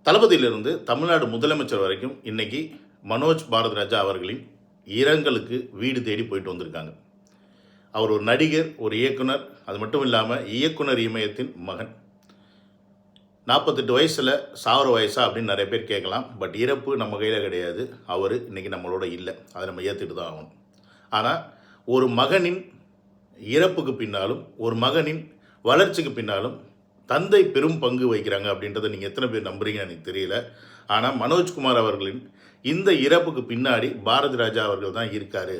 தளபதியிலிருந்து தமிழ்நாடு முதலமைச்சர் வரைக்கும் இன்னைக்கு மனோஜ் பாரதிராஜா அவர்களின் இரங்கலுக்கு வீடு தேடி போயிட்டு வந்திருக்காங்க. அவர் ஒரு நடிகர், ஒரு இயக்குனர், அது மட்டும் இல்லாமல் இயக்குனர் இமயத்தின் மகன். 48 வயசில் சாவர வயசா அப்படின்னு நிறைய பேர் கேட்கலாம். பட் இறப்பு நம்ம கையில் கிடையாது. அவர் இன்றைக்கி நம்மளோட இல்லை, அதை நம்ம ஏற்றுட்டு தான் ஆகணும். ஆனால் ஒரு மகனின் இறப்புக்கு பின்னாலும், ஒரு மகனின் வளர்ச்சிக்கு பின்னாலும் தந்தை பெரும் பங்கு வகிக்கிறாங்க அப்படின்றத நீங்கள் எத்தனை பேர் நம்புறீங்கன்னு எனக்கு தெரியல. ஆனால் மனோஜ்குமார் அவர்களின் இந்த இறப்புக்கு பின்னாடி பாரதி ராஜா அவர்கள் தான் இருக்கார்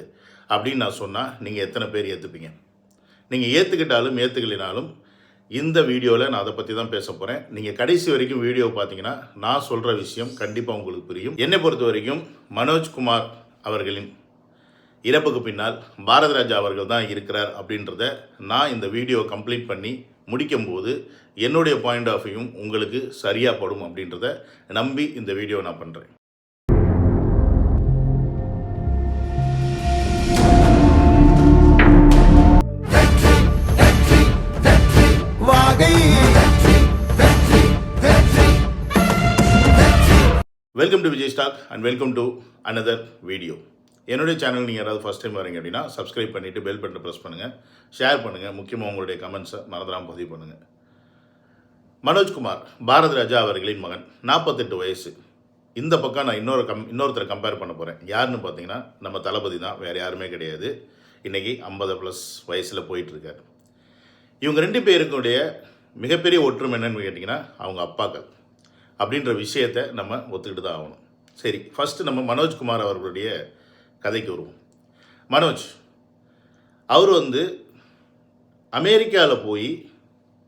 அப்படின்னு நான் சொன்னால் நீங்கள் எத்தனை பேர் ஏற்றுப்பீங்க? நீங்கள் ஏற்றுக்கிட்டாலும் ஏற்றுக்கலினாலும் இந்த வீடியோவில் நான் அதை பற்றி தான் பேச போகிறேன். நீங்கள் கடைசி வரைக்கும் வீடியோ பார்த்தீங்கன்னா நான் சொல்கிற விஷயம் கண்டிப்பாக உங்களுக்கு புரியும். என்னை பொறுத்த வரைக்கும் மனோஜ்குமார் அவர்களின் இறப்புக்கு பின்னால் பாரதி ராஜா அவர்கள் தான் இருக்கிறார் அப்படின்றத நான் இந்த வீடியோ கம்ப்ளீட் பண்ணி முடிக்கும்போது என்னுடைய பாயிண்ட் ஆஃப் வியூ உங்களுக்கு சரியாக படும் அப்படின்றத நம்பி இந்த வீடியோ நான் பண்ணுறேன். Welcome to Vijay stock and welcome to another video. என்னுடைய சேனல் நீங்கள் யாராவது ஃபஸ்ட் டைம் வரீங்க அப்படின்னா சப்ஸ்கிரைப் பண்ணிவிட்டு பெல் பட்டனை ப்ரெஸ் பண்ணுங்கள், ஷேர் பண்ணுங்கள், முக்கியமாக உங்களுடைய கமெண்ட்ஸை மறந்துடாமல் பதிவு பண்ணுங்கள். மனோஜ்குமார் பாரதி ராஜா அவர்களின் மகன், 48 வயசு. இந்த பக்கம் நான் இன்னொருத்தரை கம்பேர் பண்ண போகிறேன். யாருன்னு பார்த்தீங்கன்னா நம்ம தளபதி தான், வேறு யாருமே கிடையாது. இன்றைக்கி 50+ வயசில் போயிட்டுருக்காரு. இவங்க 2 பேருக்குடைய மிகப்பெரிய ஒற்றுமை என்னன்னு கேட்டிங்கன்னா அவங்க அப்பாக்கள் அப்படின்ற விஷயத்தை நம்ம ஒத்துக்கிட்டு தான் ஆகணும். சரி, ஃபஸ்ட்டு நம்ம மனோஜ்குமார் அவர்களுடைய கதைக்கு வருவோம். மனோஜ் அவர் அமெரிக்காவில் போய்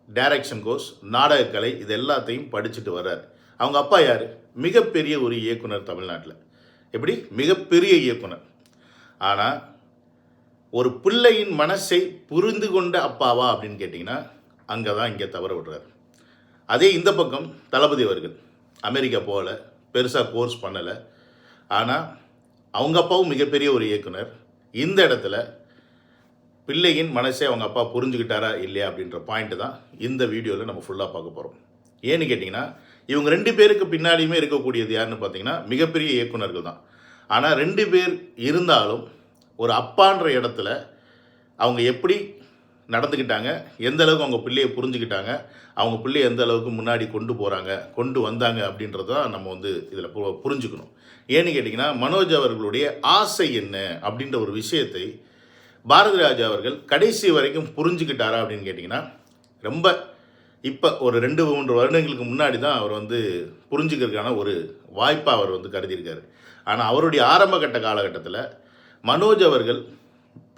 டைரக்ஷன் கோர்ஸ், நாடகக்கலை இது எல்லாத்தையும் படிச்சுட்டு வர்றார். அவங்க அப்பா யார்? மிகப்பெரிய ஒரு இயக்குனர் தமிழ்நாட்டில். எப்படி? மிகப்பெரிய இயக்குனர். ஆனால் ஒரு பிள்ளையின் மனசை புரிந்து கொண்ட அப்பாவா அப்படின்னு கேட்டிங்கன்னா அங்கே தான் இங்கே தவற விடுறாரு. அதே இந்த பக்கம் தளபதி அவர்கள் அமெரிக்கா போகலை, பெருசாக கோர்ஸ் பண்ணலை. ஆனால் அவங்க அப்பாவும் மிகப்பெரிய ஒரு இயக்குனர். இந்த இடத்துல பிள்ளையின் மனசை அவங்க அப்பா புரிஞ்சுக்கிட்டாரா இல்லையா அப்படின்ற பாயிண்ட்டு தான் இந்த வீடியோவில் நம்ம ஃபுல்லாக பார்க்க போகிறோம். ஏன்னு கேட்டிங்கன்னா இவங்க 2 பேருக்கு பின்னாடியுமே இருக்கக்கூடியது யாருன்னு பார்த்தீங்கன்னா மிகப்பெரிய இயக்குனர்கள் தான். ஆனால் 2 பேர் இருந்தாலும் ஒரு அப்பான்ற இடத்துல அவங்க எப்படி நடந்துக்கிட்டாங்க, எந்த அளவுக்கு அவங்க பிள்ளையை புரிஞ்சுக்கிட்டாங்க, அவங்க பிள்ளையை எந்த அளவுக்கு முன்னாடி கொண்டு வந்தாங்க அப்படின்றத நம்ம இதில் புரிஞ்சுக்கணும். ஏன்னு கேட்டிங்கன்னா மனோஜ் அவர்களுடைய ஆசை என்ன அப்படின்ற ஒரு விஷயத்தை பாரதி ராஜா அவர்கள் கடைசி வரைக்கும் புரிஞ்சுக்கிட்டாரா அப்படின்னு கேட்டிங்கன்னா ரொம்ப இப்போ ஒரு 2-3 வருடங்களுக்கு முன்னாடி தான் அவர் புரிஞ்சுக்கிறதுக்கான ஒரு வாய்ப்பாக அவர் கருதியிருக்காரு. ஆனால் அவருடைய ஆரம்ப கட்ட காலகட்டத்தில் மனோஜ் அவர்கள்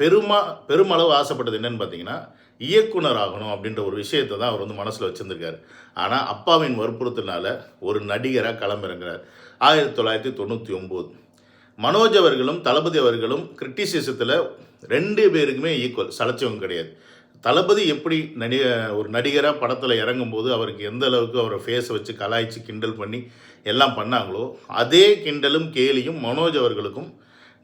பெருமளவு ஆசைப்பட்டது என்னன்னு பார்த்தீங்கன்னா இயக்குனர் ஆகணும் அப்படின்ற ஒரு விஷயத்தை தான் அவர் மனசில் வச்சுருந்துருக்காரு. ஆனால் அப்பாவின் வற்புறுத்தினால ஒரு நடிகராக களமிறங்குறார். 1999 மனோஜ் அவர்களும் தளபதி அவர்களும் கிரிட்டிசிசத்தில் 2 பேருக்குமே ஈக்குவல், சளைச்சவங்க கிடையாது. தளபதி எப்படி ஒரு நடிகராக படத்தில் இறங்கும்போது அவருக்கு எந்த அளவுக்கு அவரை ஃபேஸை வச்சு கலாய்ச்சி கிண்டல் பண்ணி எல்லாம் பண்ணாங்களோ அதே கிண்டலும் கேலியும் மனோஜ் அவர்களுக்கும்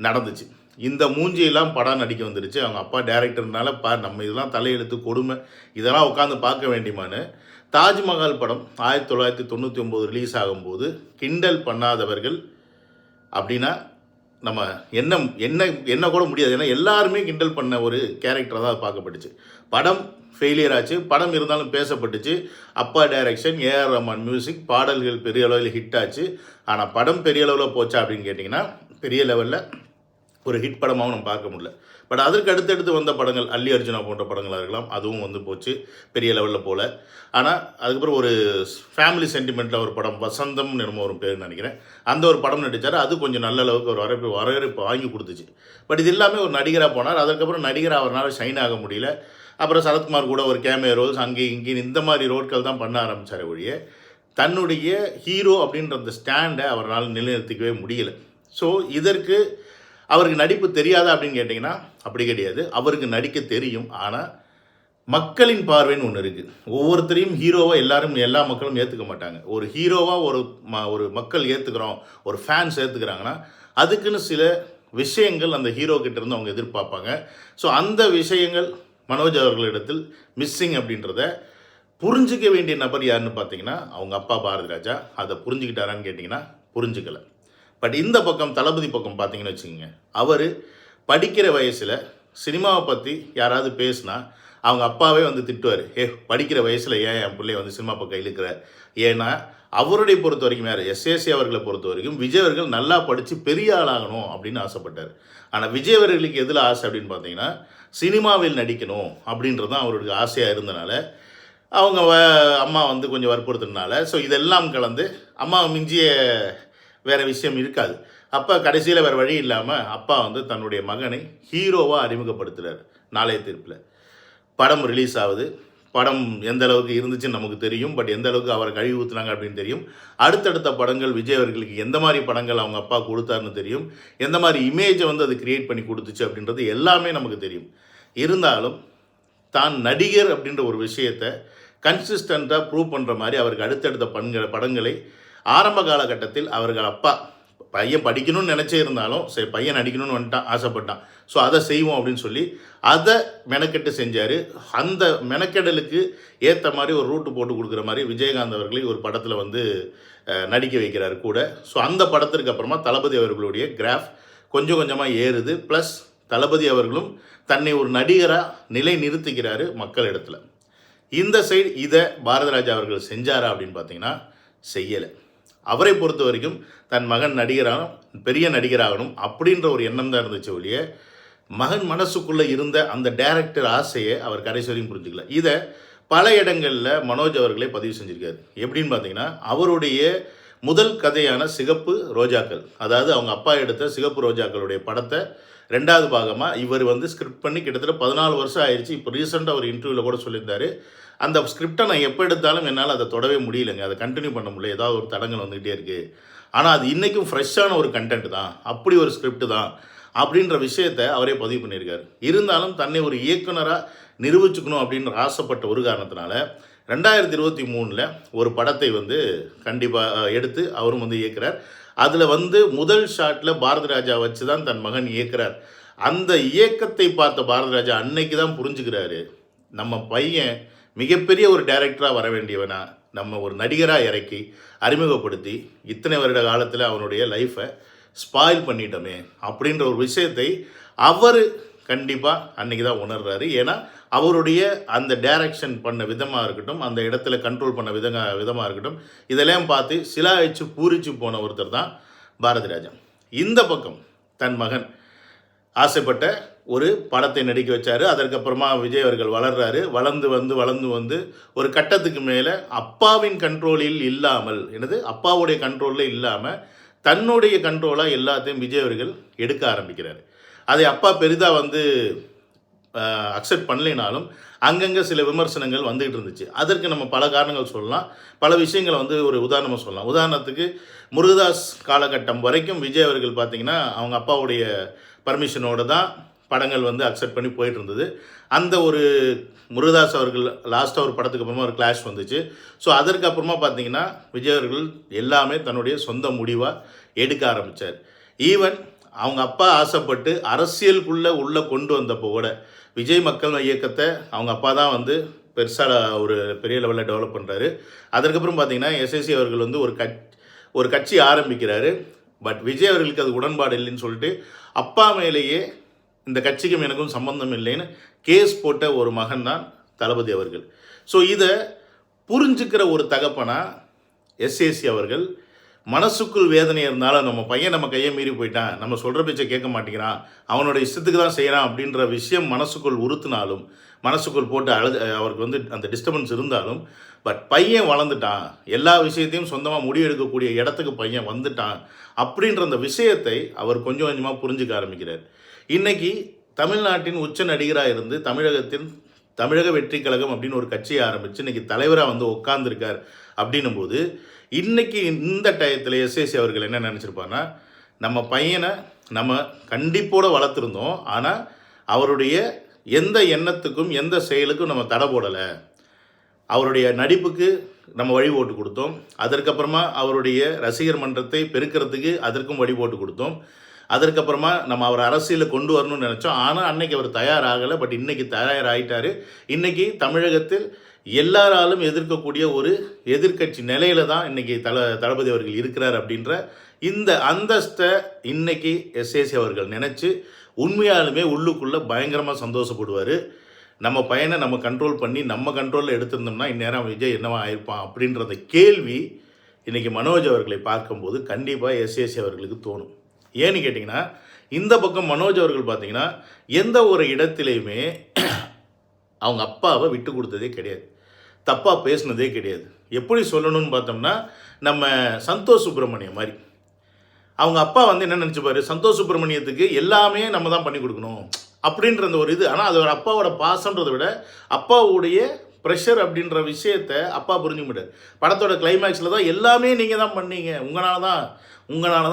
நடந்துச்சு. இந்த மூஞ்சியெல்லாம் படம் நடிக்க வந்துருச்சு. அவங்க அப்பா டைரக்டர்னால நம்ம இதெல்லாம் தலையெழுத்து கொடுமை, இதெல்லாம் உட்காந்து பார்க்க வேண்டியமான்னு தாஜ்மஹால் படம் 1999 ரிலீஸ் ஆகும்போது கிண்டல் பண்ணாதவர்கள் அப்படின்னா நம்ம என்ன கூட முடியாது. ஏன்னா எல்லாருமே கிண்டல் பண்ண ஒரு கேரக்டராக தான் பார்க்கப்பட்டுச்சு. படம் ஃபெயிலியர் ஆச்சு. படம் இருந்தாலும் பேசப்பட்டுச்சு. அப்பா டைரக்ஷன், ஏஆர் ரஹ்மான் மியூசிக், பாடல்கள் பெரிய அளவில் ஹிட் ஆச்சு. ஆனால் படம் பெரிய அளவில் போச்சா அப்படின்னு கேட்டிங்கன்னா பெரிய லெவலில் ஒரு ஹிட் படமாகவும் நம்ம பார்க்க முடியல. பட் அதற்கு அடுத்தடுத்து வந்த படங்கள், அல்லி அர்ஜுனா போன்ற படங்களாக இருக்கலாம், அதுவும் போச்சு, பெரிய லெவலில் போல். ஆனால் அதுக்கப்புறம் ஒரு ஃபேமிலி சென்டிமெண்ட்டில் ஒரு படம், வசந்தம் என்னமோ ஒரு பேர் நினைக்கிறேன், அந்த ஒரு படம் நடித்தார். அது கொஞ்சம் நல்ல அளவுக்கு ஒரு வரவேற்பு வாங்கி கொடுத்துச்சு. பட் இது எல்லாமே ஒரு நடிகராக போனார். அதுக்கப்புறம் நடிகராக அவரால் ஷைன் ஆக முடியல. அப்புறம் சரத்குமார் கூட ஒரு கேமியோ ரோல்ஸ் அங்கே இங்கே இந்த மாதிரி ரோட்கள் தான் பண்ண ஆரம்பித்தார் ஒழிய தன்னுடைய ஹீரோ அப்படின்ற அந்த ஸ்டாண்டை அவரால் நிலைநிறுத்திக்கவே முடியல. ஸோ இதற்கு அவருக்கு நடிப்பு தெரியாதா அப்படின்னு கேட்டிங்கன்னா அப்படி கிடையாது. அவருக்கு நடிக்க தெரியும். ஆனால் மக்களின் பார்வைன்னு ஒன்று இருக்குது. ஒவ்வொருத்தரையும் ஹீரோவாக எல்லா மக்களும் ஏற்றுக்க மாட்டாங்க. ஒரு ஹீரோவாக ஒரு மக்கள் ஏற்றுக்கிறோம், ஒரு ஃபேன்ஸ் ஏற்றுக்கிறாங்கன்னா அதுக்குன்னு சில விஷயங்கள் அந்த ஹீரோ கிட்டேருந்து அவங்க எதிர்பார்ப்பாங்க. ஸோ அந்த விஷயங்கள் மனோஜ் அவர்களிடத்தில் மிஸ்ஸிங் அப்படின்றத புரிஞ்சிக்க வேண்டிய நபர் யாருன்னு பார்த்தீங்கன்னா அவங்க அப்பா பாரதி ராஜா. அதை புரிஞ்சுக்கிட்டாரான்னு கேட்டிங்கன்னா புரிஞ்சுக்கலை. பட் இந்த பக்கம் தளபதி பக்கம் பார்த்தீங்கன்னு வச்சுக்கோங்க, அவர் படிக்கிற வயசில் சினிமாவை பற்றி யாராவது பேசுனா அவங்க அப்பாவே வந்து திட்டுவார். படிக்கிற வயசில் ஏன் என் பிள்ளைய வந்து சினிமா பக்கம் இழுக்கிற? ஏன்னா அவருடைய பொறுத்த வரைக்கும் யார், எஸ்ஏசி அவர்களை பொறுத்த வரைக்கும் விஜய் அவர்கள் நல்லா படித்து பெரிய ஆளாகணும் அப்படின்னு ஆசைப்பட்டார். ஆனால் விஜய் அவர்களுக்கு எதில் ஆசை அப்படின்னு பார்த்தீங்கன்னா சினிமாவில் நடிக்கணும் அப்படின்றது தான் அவருடைய ஆசையாக இருந்தனால அவங்க அம்மா வந்து கொஞ்சம் வற்புறுத்தினால ஸோ இதெல்லாம் கலந்து அம்மாவை மிஞ்சிய வேறு விஷயம் இருக்காது. அப்போ கடைசியில் வேறு வழி இல்லாமல் அப்பா வந்து தன்னுடைய மகனை ஹீரோவாக அறிமுகப்படுத்துகிறார். நாளைய தீர்ப்பில் படம் ரிலீஸ் ஆகுது. படம் எந்த அளவுக்கு இருந்துச்சுன்னு நமக்கு தெரியும். பட் எந்த அளவுக்கு அவரை கழுவி ஊற்றுனாங்க அப்படின்னு தெரியும். அடுத்தடுத்த படங்கள் விஜய் அவர்களுக்கு எந்த மாதிரி படங்கள் அவங்க அப்பா கொடுத்தாருன்னு தெரியும். எந்த மாதிரி இமேஜை வந்து அது கிரியேட் பண்ணி கொடுத்துச்சு அப்படின்றது எல்லாமே நமக்கு தெரியும். இருந்தாலும் தான் நடிகர் அப்படின்ற ஒரு விஷயத்தை கன்சிஸ்டண்ட்டாக ப்ரூவ் பண்ணுற மாதிரி அவருக்கு அடுத்தடுத்த படங்களை ஆரம்ப காலகட்டத்தில் அவர்கள் அப்பா பையன் படிக்கணும்னு நினச்சே இருந்தாலும் சரி பையன் நடிக்கணும்னு வந்துட்டான், ஆசைப்பட்டான், ஸோ அதை செய்வோம் அப்படின்னு சொல்லி அதை மெனக்கெட்டு செஞ்சார். அந்த மெனக்கெடலுக்கு ஏற்ற மாதிரி ஒரு ரூட்டு போட்டு கொடுக்குற மாதிரி விஜயகாந்த் அவர்களை ஒரு படத்தில் வந்து நடிக்க வைக்கிறார் கூட. ஸோ அந்த படத்திற்கு அப்புறமா தளபதி அவர்களுடைய கிராஃப் கொஞ்சம் கொஞ்சமாக ஏறுது. ப்ளஸ் தளபதி அவர்களும் தன்னை ஒரு நடிகராக நிலை நிறுத்திக்கிறாரு மக்களிடத்தில். இந்த சைடு இதை பாரதிராஜா அவர்கள் செஞ்சாரா அப்படின்னு பார்த்தீங்கன்னா செய்யலை. அவரை பொறுத்த வரைக்கும் தன் மகன் பெரிய நடிகராகணும் அப்படின்ற ஒரு எண்ணம் தான் இருந்துச்சு ஒழிய மகன் மனசுக்குள்ளே இருந்த அந்த டைரக்டர் ஆசையை அவர் கடைசி வரையும் புரிஞ்சுக்கல. இதை பல இடங்களில் மனோஜ் அவர்களே பதிவு செஞ்சுருக்காரு. எப்படின்னு பார்த்தீங்கன்னா அவருடைய முதல் கதையான சிகப்பு ரோஜாக்கள், அதாவது அவங்க அப்பா எடுத்த சிகப்பு ரோஜாக்களுடைய படத்தை 2வது பாகமாக இவர் வந்து ஸ்கிரிப்ட் பண்ணி கிட்டத்தட்ட 14 வருஷம் ஆயிடுச்சு. இப்போ ரீசெண்டாக ஒரு இன்டர்வியூவில் கூட சொல்லியிருந்தார், அந்த ஸ்கிரிப்டை நான் எப்போ எடுத்தாலும் என்னால் அதை தொடவே முடியலைங்க, அதை கண்டினியூ பண்ண முடியல, ஏதாவது ஒரு தடங்கள் வந்துகிட்டே இருக்குது. ஆனால் அது இன்றைக்கும் ஃப்ரெஷ்ஷான ஒரு கண்டென்ட் தான், அப்படி ஒரு ஸ்கிரிப்ட் தான் அப்படின்ற விஷயத்தை அவரே பதிவு பண்ணியிருக்காரு. இருந்தாலும் தன்னை ஒரு இயக்குனராக நிரூபிச்சுக்கணும் அப்படின்ற ஆசைப்பட்ட ஒரு காரணத்தினால 2023 ஒரு படத்தை வந்து கண்டிப்பாக எடுத்து அவரும் வந்து இயக்குறார். அதில் வந்து முதல் ஷாட்டில் பாரதி ராஜா வச்சு தான் தன் மகன் இயக்குறார். அந்த இயக்கத்தை பார்த்த பாரதி ராஜா அன்னைக்கு தான் புரிஞ்சுக்கிறாரு, நம்ம பையன் மிகப்பெரிய ஒரு டைரக்டராக வர வேண்டியவனா நம்ம ஒரு நடிகராக இறக்கி அறிமுகப்படுத்தி இத்தனை வருட காலத்தில் அவனுடைய லைஃப்பை ஸ்பாயில் பண்ணிட்டோமே அப்படின்ற ஒரு விஷயத்தை அவர் கண்டிப்பாக அன்றைக்கி தான் உணர்றாரு. ஏன்னா அவருடைய அந்த டைரக்ஷன் பண்ண விதமாக இருக்கட்டும், அந்த இடத்துல கண்ட்ரோல் பண்ண விதமாக இருக்கட்டும், இதெல்லாம் பார்த்து சிலாயிச்சு பூரிச்சு போன ஒருத்தர் தான் பாரதி ராஜா. இந்த பக்கம் தன் மகன் ஆசைப்பட்ட ஒரு படத்தை நடிக்க வச்சார். அதற்கப்புறமா விஜய் அவர்கள் வளர்றாரு. வளர்ந்து வந்து ஒரு கட்டத்துக்கு மேலே அப்பாவின் கண்ட்ரோலில் இல்லாமல், அப்பாவுடைய கண்ட்ரோலில் இல்லாமல் தன்னுடைய கண்ட்ரோலாக எல்லாத்தையும் விஜய் அவர்கள் எடுக்க ஆரம்பிக்கிறார். அதை அப்பா பெரிதாக வந்து அக்செப்ட் பண்ணலைனாலும் அங்கங்கே சில விமர்சனங்கள் வந்துகிட்டு இருந்துச்சு. அதற்கு நம்ம பல காரணங்கள் சொல்லலாம், பல விஷயங்களை வந்து ஒரு உதாரணமாக சொல்லலாம். உதாரணத்துக்கு முருகதாஸ் காலகட்டம் வரைக்கும் விஜய் அவர்கள் பார்த்திங்கன்னா அவங்க அப்பாவுடைய பர்மிஷனோடு தான் படங்கள் வந்து அக்செப்ட் பண்ணி போயிட்டு இருந்தது. அந்த ஒரு முருகதாஸ் அவர்கள் லாஸ்ட்டாக ஒரு படத்துக்கு அப்புறமா ஒரு கிளாஷ் வந்துச்சு. ஸோ அதற்கு அப்புறமா பார்த்திங்கன்னா விஜய் அவர்கள் எல்லாமே தன்னுடைய சொந்த முடிவாக எடுக்க ஆரம்பித்தார். ஈவன் அவங்க அப்பா ஆசைப்பட்டு அரசியலுக்குள்ளே உள்ளே கொண்டு வந்தப்போ கூட விஜய் மக்கள் இயக்கத்தை அவங்க அப்பா தான் வந்து பெருசாக ஒரு பெரிய லெவலில் டெவலப் பண்ணுறாரு. அதற்கப்புறம் பார்த்திங்கன்னா எஸ்எஸ்சி அவர்கள் வந்து ஒரு கட்சி ஆரம்பிக்கிறாரு. பட் விஜய் அவர்களுக்கு அது உடன்பாடு இல்லைன்னு சொல்லிட்டு அப்பா மேலேயே இந்த கட்சிக்கும் எனக்கும் சம்பந்தம் இல்லைன்னு கேஸ் போட்ட ஒரு மகன் தான் தளபதி அவர்கள். ஸோ இதை புரிஞ்சுக்கிற ஒரு தகப்பனா எஸ்ஏசி அவர்கள் மனசுக்குள் வேதனை இருந்தாலும் நம்ம பையன் நம்ம கையை மீறி போயிட்டான், நம்ம சொல்கிற பேச்சை கேட்க மாட்டேங்கிறான், அவனோட இஷ்டத்துக்கு தான் செய்கிறான் அப்படின்ற விஷயம் மனசுக்குள் உறுத்தினாலும், மனசுக்குள் போட்டு அவருக்கு வந்து அந்த டிஸ்டர்பன்ஸ் இருந்தாலும், பட் பையன் வளர்ந்துட்டான், எல்லா விஷயத்தையும் சொந்தமாக முடிவெடுக்கக்கூடிய இடத்துக்கு பையன் வந்துட்டான் அப்படின்ற அந்த விஷயத்தை அவர் கொஞ்சம் கொஞ்சமாக புரிஞ்சுக்க ஆரம்பிக்கிறார். இன்றைக்கி தமிழ்நாட்டின் உச்ச நடிகராக இருந்து தமிழக வெற்றி கழகம் அப்படின்னு ஒரு கட்சியை ஆரம்பித்து இன்றைக்கி தலைவராக வந்து உட்கார்ந்துருக்கார். அப்படின்னும் போது இன்றைக்கி இந்த டயத்தில் எஸ்ஏசி அவர்கள் என்ன நினச்சிருப்பாங்கன்னா, நம்ம பையனை நம்ம கண்டிப்போடு வளர்த்துருந்தோம், ஆனால் அவருடைய எந்த எண்ணத்துக்கும் எந்த செயலுக்கும் நம்ம தடை போடலை. அவருடைய நடிப்புக்கு நம்ம வழி போட்டு கொடுத்தோம். அதற்கப்புறமா அவருடைய ரசிகர் மன்றத்தை பெருக்கிறதுக்கு அதற்கும் வழி போட்டு கொடுத்தோம். அதற்கப்புறமா நம்ம அவர் அரசியலில் கொண்டு வரணும்னு நினச்சோம். ஆனால் அன்னைக்கு அவர் தயாராகலை. பட் இன்றைக்கி தயாராகிட்டார். இன்றைக்கி தமிழகத்தில் எல்லாராலும் எதிர்க்கக்கூடிய ஒரு எதிர்க்கட்சி நிலையில தான் இன்றைக்கி தளபதி அவர்கள் இருக்கிறார் அப்படின்ற இந்த அந்தஸ்தை இன்றைக்கி எஸ்ஏசி அவர்கள் நினச்சி உண்மையாலுமே உள்ளுக்குள்ளே பயங்கரமாக சந்தோஷப்படுவார். நம்ம பையனை நம்ம கண்ட்ரோல் பண்ணி நம்ம கண்ட்ரோலில் எடுத்திருந்தோம்னா இந்நேரம் விஜய் என்னவா ஆயிருப்பான் அப்படின்றத கேள்வி இன்றைக்கி மனோஜ் அவர்களை பார்க்கும்போது கண்டிப்பாக எஸ்ஏசி அவர்களுக்கு தோணும். ஏன்னு கேட்டிங்கன்னா, இந்த பக்கம் மனோஜ் அவர்கள் பார்த்திங்கன்னா எந்த ஒரு இடத்துலையுமே அவங்க அப்பாவை விட்டு கொடுத்ததே கிடையாது, தப்பாக பேசுனதே கிடையாது. எப்படி சொல்லணும்னு பார்த்தோம்னா, நம்ம சந்தோஷ் சுப்ரமணியம் மாதிரி அவங்க அப்பா வந்து என்ன நினச்சிப்பாரு, சந்தோஷ் சுப்ரமணியத்துக்கு எல்லாமே நம்ம தான் பண்ணி கொடுக்கணும் அப்படின்ற அந்த ஒரு இது. ஆனால் அது ஒரு அப்பாவோட பாசன்றதை விட அப்பாவுடைய ப்ரெஷர் அப்படின்ற விஷயத்தை அப்பா புரிஞ்சுக்க மாட்டார். படத்தோட கிளைமேக்ஸில் தான் எல்லாமே நீங்கள் தான் பண்ணீங்க, உங்களால்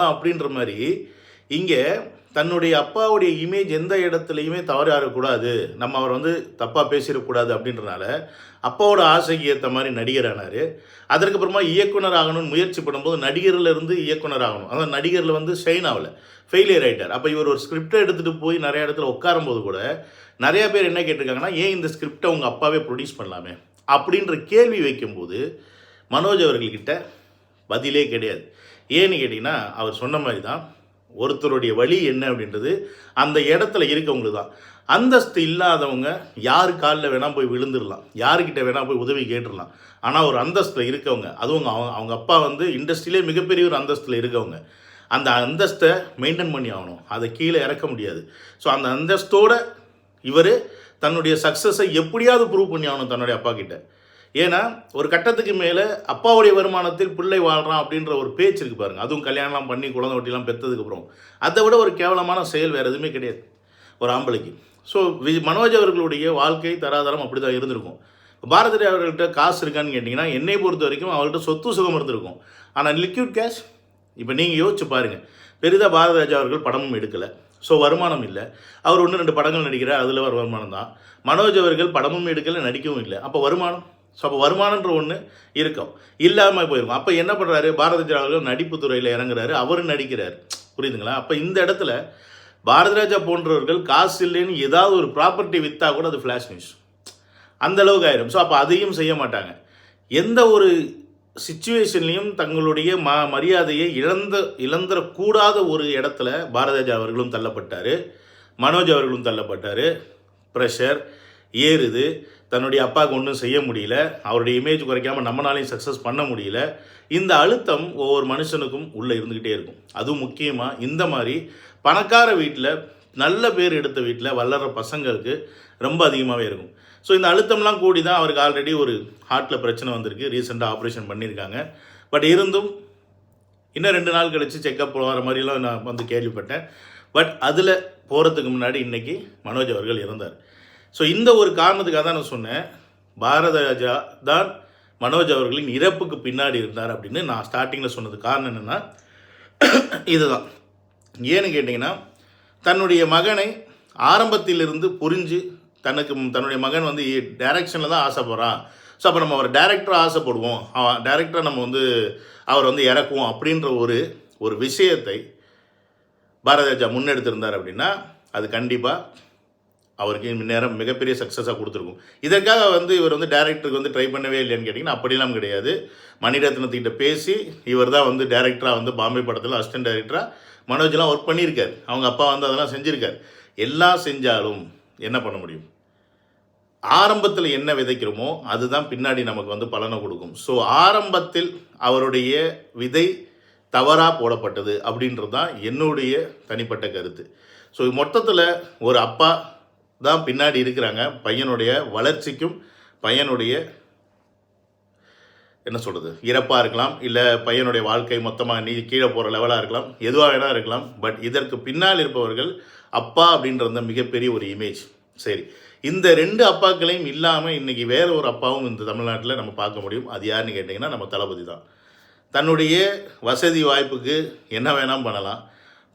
தான் அப்படின்ற மாதிரி இங்கே தன்னுடைய அப்பாவுடைய இமேஜ் எந்த இடத்துலையுமே தவறாகக்கூடாது, நம்ம அவர் வந்து தப்பாக பேசிடக்கூடாது அப்படின்றனால அப்பாவோட ஆசைக்கு ஏற்ற மாதிரி நடிகர் ஆனார். அதற்கப்புறமா இயக்குனர் ஆகணும்னு முயற்சி பண்ணும்போது நடிகரில் இருந்து இயக்குனர் ஆகணும், அதான் நடிகரில் வந்து ஷைன் ஆகலை, ஃபெயிலியர் ஆகிட்டார். அப்போ இவர் ஒரு ஸ்கிரிப்டை எடுத்துகிட்டு போய் நிறைய இடத்துல உட்காரும்போது கூட நிறையா பேர் என்ன கேட்டிருக்காங்கன்னா, ஏன் இந்த ஸ்கிரிப்டை உங்கள் அப்பாவே ப்ரொடியூஸ் பண்ணலாமே அப்படின்ற கேள்வி வைக்கும்போது மனோஜ் அவர்கள்கிட்ட பதிலே கிடையாது. ஏன்னு கேட்டிங்கன்னா, அவர் சொன்ன மாதிரி தான் ஒருத்தருடைய வழி என்ன அப்படின்றது அந்த இடத்துல இருக்கவங்களுக்கு தான். அந்தஸ்து இல்லாதவங்க யார் காலில் வேணால் போய் விழுந்துடலாம், யாருக்கிட்ட வேணால் போய் உதவி கேட்டுடலாம். ஆனால் ஒரு அந்தஸ்தில் இருக்கவங்க, அதுவும் அவங்க அப்பா வந்து இண்டஸ்ட்ரியிலே மிகப்பெரிய ஒரு அந்தஸ்தில் இருக்கவங்க, அந்த அந்தஸ்தை மெயின்டைன் பண்ணி ஆகணும், அதை கீழே இறக்க முடியாது. ஸோ அந்த அந்தஸ்தோடு இவர் தன்னுடைய சக்ஸஸை எப்படியாவது ப்ரூவ் பண்ணி ஆகணும் தன்னுடைய அப்பா கிட்ட. ஏன்னா ஒரு கட்டத்துக்கு மேலே அப்பாவுடைய வருமானத்தில் பிள்ளை வாழ்கிறான் அப்படின்ற ஒரு பேச்சு இருக்குது பாருங்கள். அதுவும் கல்யாணம்லாம் பண்ணி குழந்தை ஒட்டிலாம் பெற்றதுக்கப்புறம் அதை விட ஒரு கேவலமான செயல் வேறு எதுவுமே கிடையாது ஒரு ஆம்பளைக்கு. ஸோ மனோஜ் அவர்களுடைய வாழ்க்கை தராதரம் அப்படி தான் இருந்திருக்கும். பாரதி அவர்கள்ட்ட காசு இருக்கான்னு கேட்டிங்கன்னா, என்னை பொறுத்த வரைக்கும் அவர்கிட்ட சொத்து சுகம் இருந்திருக்கும். ஆனால் லிக்விட் கேஷ் இப்போ நீங்கள் யோசிச்சு பாருங்கள். பெரிதாக பாரதிராஜா அவர்கள் படமும் எடுக்கலை, ஸோ வருமானம் இல்லை. அவர் 1-2 படங்கள் நடிக்கிறார், அதில் வர வருமானம் தான். மனோஜ் அவர்கள் படமும் எடுக்கலை, நடிக்கவும் இல்லை. அப்போ வருமானம், ஸோ அப்போ வருமானன்ற ஒன்று இருக்கும், இல்லாமல் போயிருக்கும். அப்போ என்ன பண்ணுறாரு, பாரதிராஜா அவர்கள் நடிப்பு துறையில் இறங்குறாரு, அவர் நடிக்கிறார். புரியுதுங்களா? அப்போ இந்த இடத்துல பாரதிராஜா போன்றவர்கள் காசு இல்லைன்னு ஏதாவது ஒரு ப்ராப்பர்ட்டி விற்றா கூட அது ஃப்ளாஷ் நியூஸ் அந்த அளவுக்கு ஆயிரும். ஸோ அப்போ அதையும் செய்ய மாட்டாங்க. எந்த ஒரு சிச்சுவேஷன்லையும் தங்களுடைய மரியாதையை இழந்துடக்கூடாத ஒரு இடத்துல பாரதிராஜா அவர்களும் தள்ளப்பட்டார், மனோஜ் அவர்களும் தள்ளப்பட்டார். ப்ரெஷர் ஏறுது, தன்னுடைய அப்பாவுக்கு ஒன்றும் செய்ய முடியல, அவருடைய இமேஜ் குறைக்காமல் நம்மளாலையும் சக்ஸஸ் பண்ண முடியல. இந்த அழுத்தம் ஒவ்வொரு மனுஷனுக்கும் உள்ளே இருந்துக்கிட்டே இருக்கும். அதுவும் முக்கியமாக இந்த மாதிரி பணக்கார வீட்டில், நல்ல பேர் எடுத்த வீட்டில் வளர்கிற பசங்களுக்கு ரொம்ப அதிகமாகவே இருக்கும். ஸோ இந்த அழுத்தம்லாம் கூடி தான் அவருக்கு ஆல்ரெடி ஒரு ஹார்ட்டில் பிரச்சனை வந்திருக்கு, ரீசெண்டாக ஆப்ரேஷன் பண்ணியிருக்காங்க. பட் இருந்தும் இன்னும் 2 நாள் கழித்து செக்கப் போகிற மாதிரிலாம் நான் வந்து கேள்விப்பட்டேன். பட் அதில் போகிறதுக்கு முன்னாடி இன்றைக்கி மனோஜ் அவர்கள் இறந்தார். ஸோ இந்த ஒரு காரணத்துக்காக தான் நான் சொன்னேன், பாரதிராஜா தான் மனோஜ் அவர்களின் இறப்புக்கு பின்னாடி இருந்தார் அப்படின்னு. நான் ஸ்டார்டிங்கில் சொன்னது காரணம் என்னென்னா இதுதான். ஏன்னு கேட்டிங்கன்னா, தன்னுடைய மகனை ஆரம்பத்திலிருந்து புரிஞ்சு தன்னுடைய மகன் வந்து டைரக்ஷனில் தான் ஆசைப்படுறான், ஸோ அப்போ நம்ம அவர் டைரக்டராக ஆசைப்படுவோம், டைரக்டராக நம்ம வந்து அவர் வந்து இறக்குவோம் அப்படின்ற ஒரு விஷயத்தை பாரதிராஜா முன்னெடுத்திருந்தார் அப்படின்னா அது கண்டிப்பாக அவருக்கு இந்நேரம் மிகப்பெரிய சக்ஸஸாக கொடுத்துருக்கும். இதற்காக வந்து இவர் வந்து டைரக்டருக்கு வந்து ட்ரை பண்ணவே இல்லைன்னு கேட்டிங்கன்னா அப்படிலாம் கிடையாது. மணிரத்னத்துக்கிட்ட பேசி இவர் தான் வந்து டைரக்டராக வந்து பாம்பே படத்தில் அசிஸ்டன்ட் டைரக்டராக மனோஜ்லாம் ஒர்க் பண்ணியிருக்கார். அவங்க அப்பா வந்து அதெல்லாம் செஞ்சுருக்கார். எல்லாம் செஞ்சாலும் என்ன பண்ண முடியும், ஆரம்பத்தில் என்ன விதைக்கிறோமோ அதுதான் பின்னாடி நமக்கு வந்து பலனை கொடுக்கும். ஸோ ஆரம்பத்தில் அவருடைய விதை தவறாக போடப்பட்டது அப்படின்றது தான் என்னுடைய தனிப்பட்ட கருத்து. ஸோ மொத்தத்தில் ஒரு அப்பா தான் பின்னாடி இருக்கிறாங்க, பையனுடைய வளர்ச்சிக்கும் பையனுடைய என்ன சொல்கிறது இறப்பாக இருக்கலாம், இல்லை பையனுடைய வாழ்க்கை மொத்தமாக கீழே போகிற லெவலாக இருக்கலாம், எதுவாக வேணால் இருக்கலாம். பட் இதற்கு பின்னால் இருப்பவர்கள் அப்பா அப்படின்றத மிகப்பெரிய ஒரு இமேஜ். சரி, இந்த 2 அப்பாக்களையும் இல்லாமல் இன்றைக்கி வேறு ஒரு அப்பாவும் இந்த தமிழ்நாட்டில் நம்ம பார்க்க முடியும். அது யாருன்னு கேட்டிங்கன்னா நம்ம தளபதி தான். தன்னுடைய வசதி வாய்ப்புக்கு என்ன வேணால் பண்ணலாம்.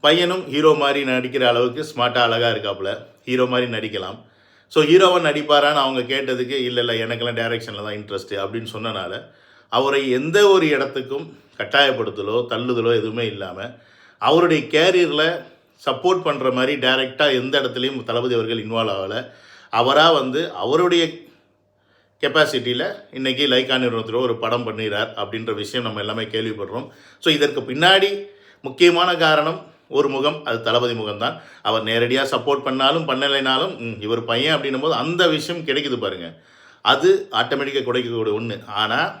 பையனும் ஹீரோ மாதிரி நடிக்கிற அளவுக்கு ஸ்மார்ட்டாக அழகாக இருக்காப்புல, ஹீரோ மாதிரி நடிக்கலாம். ஸோ ஹீரோவாக நடிப்பாரான்னு அவங்க கேட்டதுக்கு இல்லை எனக்கெல்லாம் டைரக்ஷனில் தான் இன்ட்ரெஸ்ட்டு அப்படின்னு சொன்னனால அவரை எந்த ஒரு இடத்துக்கும் கட்டாயப்படுத்தலோ தள்ளுதலோ எதுவுமே இல்லாமல் அவருடைய கேரியரில் சப்போர்ட் பண்ணுற மாதிரி டைரெக்டாக எந்த இடத்துலையும் தளபதி அவர்கள் இன்வால்வ் ஆகலை. அவராக வந்து அவருடைய கெப்பாசிட்டியில் இன்றைக்கி லைக்கா நிறுவனத்தில் ஒரு படம் பண்ணிடுறார் அப்படின்ற விஷயம் நம்ம எல்லாமே கேள்விப்படுறோம். ஸோ இதற்கு பின்னாடி முக்கியமான காரணம் ஒரு முகம், அது தளபதி முகம்தான். அவர் நேரடியாக சப்போர்ட் பண்ணாலும் பண்ணலைனாலும் இவர் பையன் அப்படின்னும் போது அந்த விஷயம் கிடைக்குது பாருங்கள், அது ஆட்டோமேட்டிக்காக கிடைக்கக்கூடிய ஒன்று. ஆனால்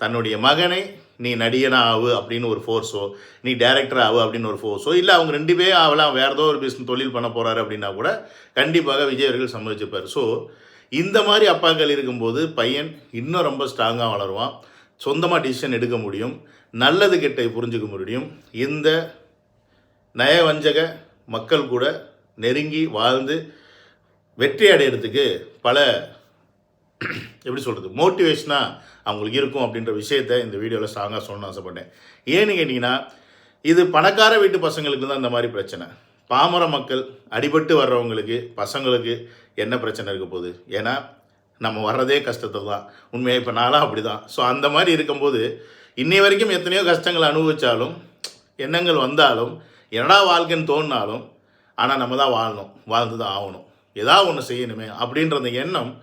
தன்னுடைய மகனை நீ நடிகனா ஆகு அப்படின்னு ஒரு ஃபோர்ஸோ, நீ டேரக்டர் ஆகு அப்படின்னு ஒரு ஃபோர்ஸோ, இல்லை அவங்க 2 பேரும் அவலாம் வேறு ஏதோ ஒரு பிஸ்னஸ் தொழில் பண்ண போகிறாரு அப்படின்னா கூட கண்டிப்பாக விஜய் அவர்கள் சம்மதிச்சுப்பார். ஸோ இந்த மாதிரி அப்பாக்கள் இருக்கும்போது பையன் இன்னும் ரொம்ப ஸ்ட்ராங்காக வளருவான், சொந்தமாக டிசிஷன் எடுக்க முடியும், நல்லது கெட்டை புரிஞ்சுக்க முடியும். இந்த நயவஞ்சக மக்கள் கூட நெருங்கி வாழ்ந்து வெற்றி அடையிறதுக்கு பல எப்படி சொல்கிறது மோட்டிவேஷனாக அவங்களுக்கு இருக்கும் அப்படின்ற விஷயத்தை இந்த வீடியோவில் ஸ்ட்ராங்காக சொல்லணும்னு ஆசைப்பட்டேன். ஏன்னு கேட்டிங்கன்னா, இது பணக்கார வீட்டு பசங்களுக்கு தான் இந்த மாதிரி பிரச்சனை. பாமர மக்கள் அடிபட்டு வர்றவங்களுக்கு பசங்களுக்கு என்ன பிரச்சனை இருக்க போகுது? ஏன்னா நம்ம வர்றதே கஷ்டத்தில் தான் உண்மையாக. இப்போ நாளாக அப்படி தான். ஸோ அந்த மாதிரி இருக்கும்போது இன்னை வரைக்கும் எத்தனையோ கஷ்டங்களை அனுபவித்தாலும், எண்ணங்கள் வந்தாலும், என்னடா வாழ்க்கைன்னு தோணினாலும், ஆனால் நம்ம தான் வாழணும், வாழ்ந்து தான் ஆகணும், ஏதாவது ஒன்று செய்யணுமே அப்படின்ற அந்த எண்ணம்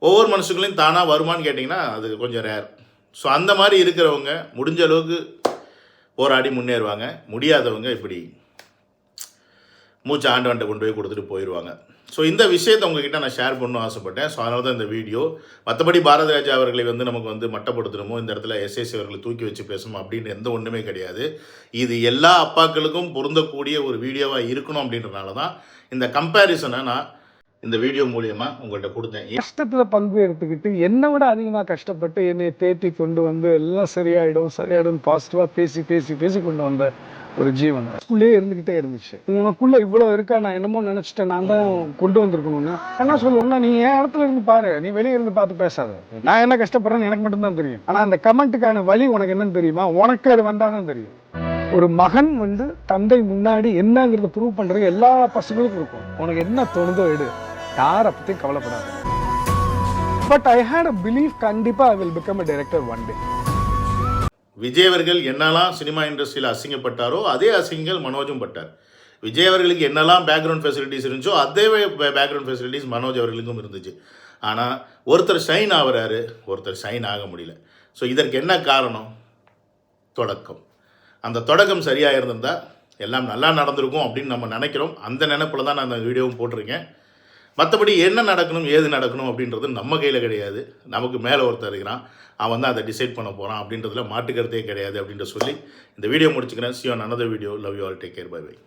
ஒவ்வொரு மனுஷங்களையும் தானாக வருமானு கேட்டிங்கன்னா அது கொஞ்சம் ரேர். ஸோ அந்த மாதிரி இருக்கிறவங்க முடிஞ்ச அளவுக்கு போராடி முன்னேறுவாங்க. முடியாதவங்க இப்படி மூச்சு ஆண்டவன்ட்ட கொண்டு போய் கொடுத்துட்டு போயிடுவாங்க. ஸோ இந்த விஷயத்தை உங்ககிட்ட நான் ஷேர் பண்ணணும்னு ஆசைப்பட்டேன். ஸோ அதனால தான் இந்த வீடியோ. மற்றபடி பாரதி ராஜா அவர்களை வந்து நமக்கு வந்து மட்டப்படுத்தணுமோ, இந்த இடத்துல எஸ்எஸ்சி அவர்களை தூக்கி வச்சு பேசணும் அப்படின்னு எந்த ஒன்றுமே கிடையாது. இது எல்லா அப்பாக்களுக்கும் பொருந்தக்கூடிய ஒரு வீடியோவாக இருக்கணும் அப்படின்றனால தான் இந்த கம்பேரிசனை நான் இந்த வீடியோ மூலியமா உங்கள்கிட்ட கொடுத்தேன். கஷ்டத்துல பங்கு எடுத்துக்கிட்டு என்னை விட அதிகமாக கஷ்டப்பட்டு என்னை தேத்தி கொண்டு வந்து எல்லாம் சரியாயிடும் பாசிட்டிவா பேசி கொண்டு வந்த ஒரு ஜீவன் ஸ்கூல்லேயே இருந்துகிட்டே இருந்துச்சு. உனக்குள்ள இவ்வளவு இருக்கா, நான் என்னமோ நினைச்சிட்டேன், நான் தான் கொண்டு வந்திருக்கணும்னு என்ன சொல்லுவோம்னா, நீ என் இடத்துல இருந்து பாரு, நீ வெளியே இருந்து பார்த்து பேசாத. நான் என்ன கஷ்டப்படுறேன்னு எனக்கு மட்டும்தான் தெரியும். ஆனா அந்த கமெண்ட்டுக்கான வழி உனக்கு என்னன்னு தெரியுமா? உனக்கு அது வந்தாதான் தெரியும். ஒரு மகன் வந்து தந்தை முன்னாடி என்னங்கிறத ப்ரூவ் பண்றது எல்லா பசங்களுக்கும் இருக்கும். உனக்கு என்ன தோணுதோ எடு, யாரை பத்தி கவலைப்படாது. But I hate a belief, கண்டிப்பா I will become a director one day. Vijay அவர்கள் என்னெல்லாம் சினிமா இண்டஸ்ட்ரியில் அசிங்கப்பட்டாரோ அதே அசிங்கங்கள் மனோஜும் பட்டார். விஜய் அவர்களுக்கு என்னெல்லாம் பேக்ரவுண்ட் ஃபெசிலிட்டிஸ் இருந்துச்சோ அதே பேக்ரவுண்ட் ஃபெசிலிட்டிஸ் மனோஜ் அவர்களுக்கும் இருந்துச்சு. ஆனால் ஒருத்தர் ஷைன் ஆகிறாரு, ஒருத்தர் ஷைன் ஆக முடியல. ஸோ இதற்கு என்ன காரணம்? தொடக்கம். அந்த தொடக்கம் சரியாக இருந்திருந்தால் எல்லாம் நல்லா நடந்திருக்கும் அப்படின்னு நம்ம நினைக்கிறோம். அந்த நினைப்பில் தான் நான் அந்த வீடியோவும் போட்டிருக்கேன். மற்றபடி என்ன நடக்கணும் ஏது நடக்கணும் அப்படின்றது நம்ம கையில் கிடையாது. நமக்கு மேலே ஒருத்தர் இருக்கிறான், அவன் தான் அதை டிசைட் பண்ண போகிறான் அப்படின்றதுல மாட்டுக்கிறதே கிடையாது அப்படின்ற சொல்லி இந்த வீடியோ முடிச்சுக்கிறேன். See you on another video. Love you all. Take care. Bye bye.